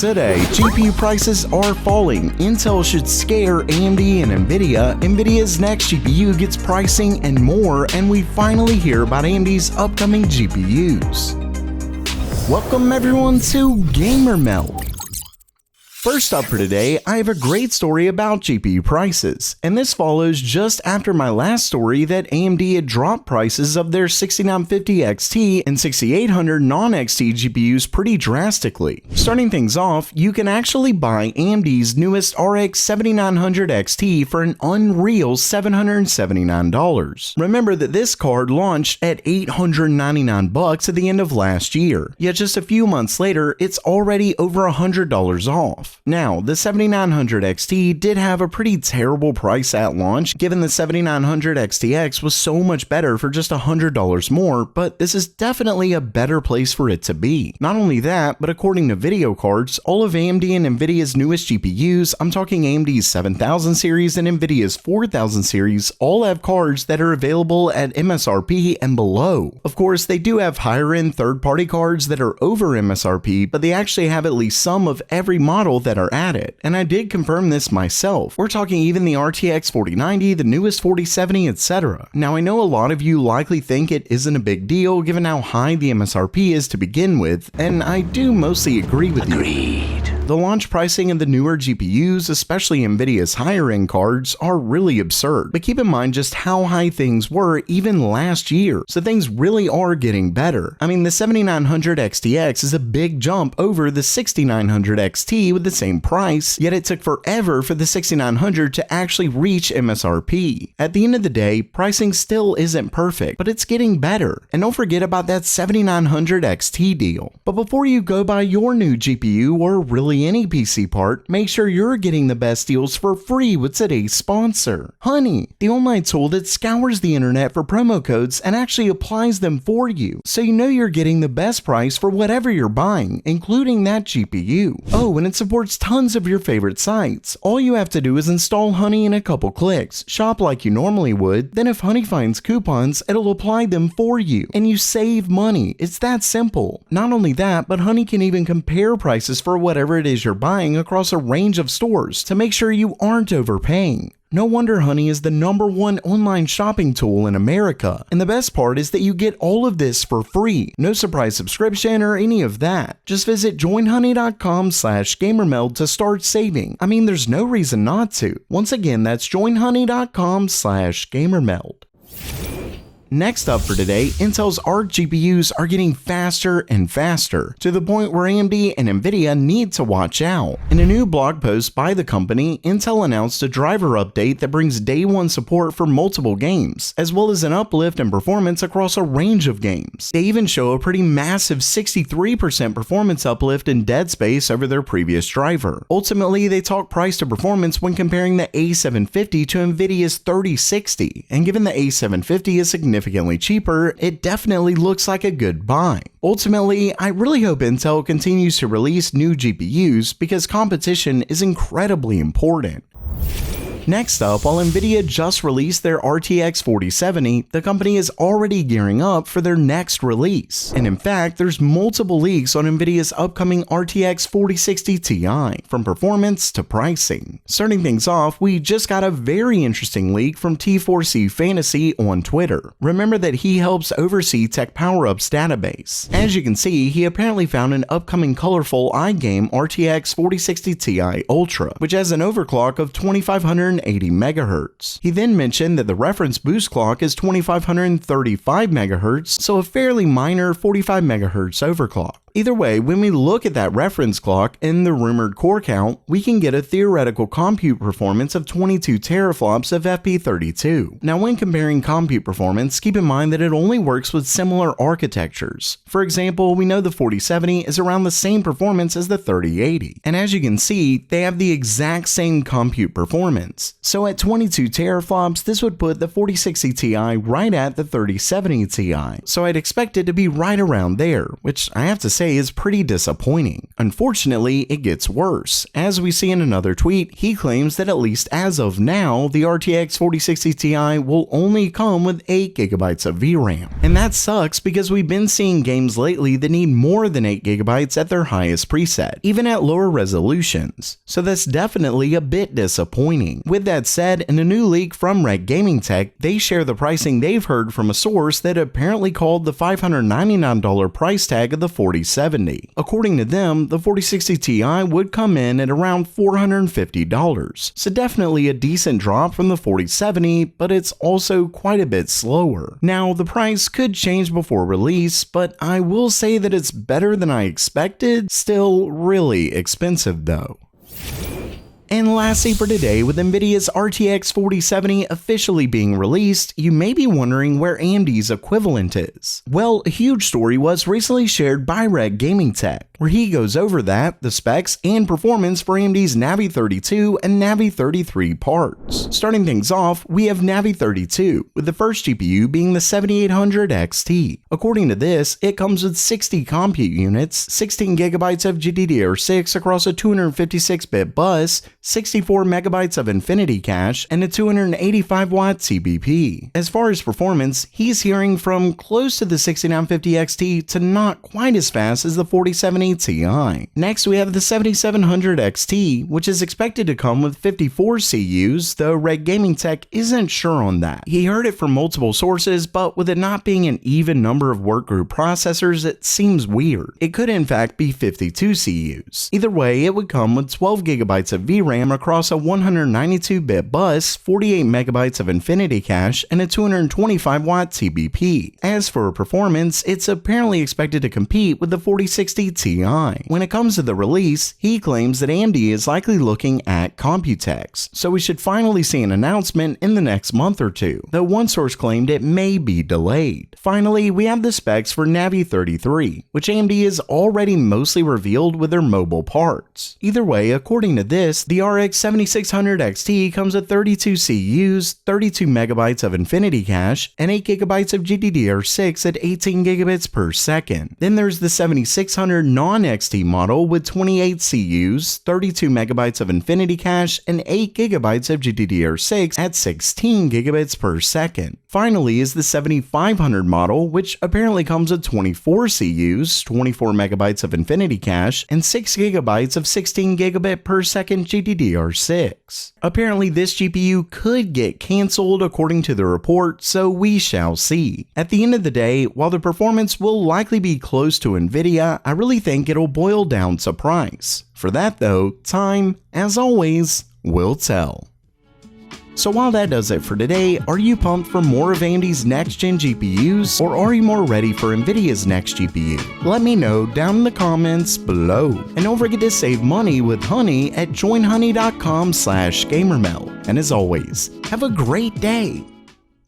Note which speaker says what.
Speaker 1: Today, GPU prices are falling, Intel should scare AMD and Nvidia, Nvidia's next GPU gets pricing and more, and we finally hear about AMD's upcoming GPUs. Welcome everyone to Gamer Meld. First up for today, I have a great story about GPU prices, and this follows just after my last story that AMD had dropped prices of their 6950 XT and 6800 non-XT GPUs pretty drastically. Starting things off, you can actually buy AMD's newest RX 7900 XT for an unreal $779. Remember that this card launched at $899 at the end of last year, yet just a few months later, it's already over $100 off. Now, the 7900 XT did have a pretty terrible price at launch, given the 7900 XTX was so much better for just $100 more, but this is definitely a better place for it to be. Not only that, but according to video cards, all of AMD and Nvidia's newest GPUs, I'm talking AMD's 7000 series and Nvidia's 4000 series, all have cards that are available at MSRP and below. Of course, they do have higher-end third-party cards that are over MSRP, but they actually have at least some of every model that are at it, and I did confirm this myself. We're talking even the RTX 4090, the newest 4070, etc. Now, I know a lot of you likely think it isn't a big deal given how high the MSRP is to begin with, and I do mostly agree with you. The launch pricing of the newer GPUs, especially Nvidia's higher-end cards, are really absurd, but keep in mind just how high things were even last year, so things really are getting better. I mean, the 7900 XTX is a big jump over the 6900 XT with the same price, yet it took forever for the 6900 to actually reach MSRP. At the end of the day, pricing still isn't perfect, but it's getting better. And don't forget about that 7900 XT deal. But before you go buy your new GPU or really any PC part, make sure you're getting the best deals for free with today's sponsor, Honey, the online tool that scours the internet for promo codes and actually applies them for you, so you know you're getting the best price for whatever you're buying, including that GPU. Oh, and it supports tons of your favorite sites. All you have to do is install Honey in a couple clicks, shop like you normally would, then if Honey finds coupons, it'll apply them for you, and you save money. It's that simple. Not only that, but Honey can even compare prices for whatever it is you're buying across a range of stores to make sure you aren't overpaying. No wonder Honey is the #1 online shopping tool in America. And the best part is that you get all of this for free. No surprise subscription or any of that. Just visit joinhoney.com/gamermeld to start saving. I mean, there's no reason not to. Once again, that's joinhoney.com/gamermeld. Next up for today, Intel's ARC GPUs are getting faster and faster, to the point where AMD and Nvidia need to watch out. In a new blog post by the company, Intel announced a driver update that brings day one support for multiple games, as well as an uplift in performance across a range of games. They even show a pretty massive 63% performance uplift in Dead Space over their previous driver. Ultimately, they talk price to performance when comparing the A750 to Nvidia's 3060, and given the A750 is significantly cheaper, it definitely looks like a good buy. Ultimately, I really hope Intel continues to release new GPUs because competition is incredibly important. Next up, while Nvidia just released their RTX 4070, the company is already gearing up for their next release. And in fact, there's multiple leaks on Nvidia's upcoming RTX 4060 Ti, from performance to pricing. Starting things off, we just got a very interesting leak from T4C Fantasy on Twitter. Remember that he helps oversee Tech Power-Up's database. As you can see, he apparently found an upcoming colorful iGame RTX 4060 Ti Ultra, which has an overclock of 2580 MHz. He then mentioned that the reference boost clock is 2535 MHz, so a fairly minor 45 MHz overclock. Either way, when we look at that reference clock and the rumored core count, we can get a theoretical compute performance of 22 teraflops of FP32. Now, when comparing compute performance, keep in mind that it only works with similar architectures. For example, we know the 4070 is around the same performance as the 3080, and as you can see, they have the exact same compute performance. So at 22 teraflops, this would put the 4060 Ti right at the 3070 Ti, so I'd expect it to be right around there, which I have to say say is pretty disappointing. Unfortunately, it gets worse. As we see in another tweet, he claims that at least as of now, the RTX 4060 Ti will only come with 8GB of VRAM. And that sucks because we've been seeing games lately that need more than 8GB at their highest preset, even at lower resolutions. So that's definitely a bit disappointing. With that said, in a new leak from Red Gaming Tech, they share the pricing they've heard from a source that apparently called the $599 price tag of the 4070. According to them, the 4060 Ti would come in at around $450. So definitely a decent drop from the 4070, but it's also quite a bit slower. Now, the price could change before release, but I will say that it's better than I expected. Still really expensive though. And lastly for today, with Nvidia's RTX 4070 officially being released, you may be wondering where AMD's equivalent is. Well, a huge story was recently shared by Red Gaming Tech, where he goes over that, the specs, and performance for AMD's Navi 32 and Navi 33 parts. Starting things off, we have Navi 32, with the first GPU being the 7800 XT. According to this, it comes with 60 compute units, 16GB of GDDR6 across a 256-bit bus, 64 megabytes of Infinity Cache, and a 285-watt CBP. As far as performance, he's hearing from close to the 6950 XT to not quite as fast as the 4070 Ti. Next, we have the 7700 XT, which is expected to come with 54 CUs, though Red Gaming Tech isn't sure on that. He heard it from multiple sources, but with it not being an even number of workgroup processors, it seems weird. It could in fact be 52 CUs. Either way, it would come with 12GB of VRAM across a 192-bit bus, 48 megabytes of Infinity Cache, and a 225-watt CBP. As for performance, it's apparently expected to compete with the 4060 Ti. When it comes to the release, he claims that AMD is likely looking at Computex, so we should finally see an announcement in the next month or two, though one source claimed it may be delayed. Finally, we have the specs for Navi 33, which AMD has already mostly revealed with their mobile parts. Either way, according to this, the RX 7600 XT comes with 32 CUs, 32 megabytes of Infinity Cache, and 8GB of GDDR6 at 18 gigabits per second. Then there's the 7600 non-XT model with 28 CUs, 32 megabytes of Infinity Cache, and 8 gigabytes of GDDR6 at 16 gigabits per second. Finally is the 7500 model, which apparently comes with 24 CUs, 24 megabytes of Infinity Cache, and 6 gigabytes of 16 gigabit per second GDDR6. Apparently this GPU could get cancelled according to the report, so we shall see. At the end of the day, while the performance will likely be close to Nvidia, I really think it'll boil down to price. For that though, time, as always, will tell. So while that does it for today, are you pumped for more of AMD's next-gen GPUs, or are you more ready for Nvidia's next GPU? Let me know down in the comments below. And don't forget to save money with Honey at joinhoney.com/gamermeld. And as always, have a great day.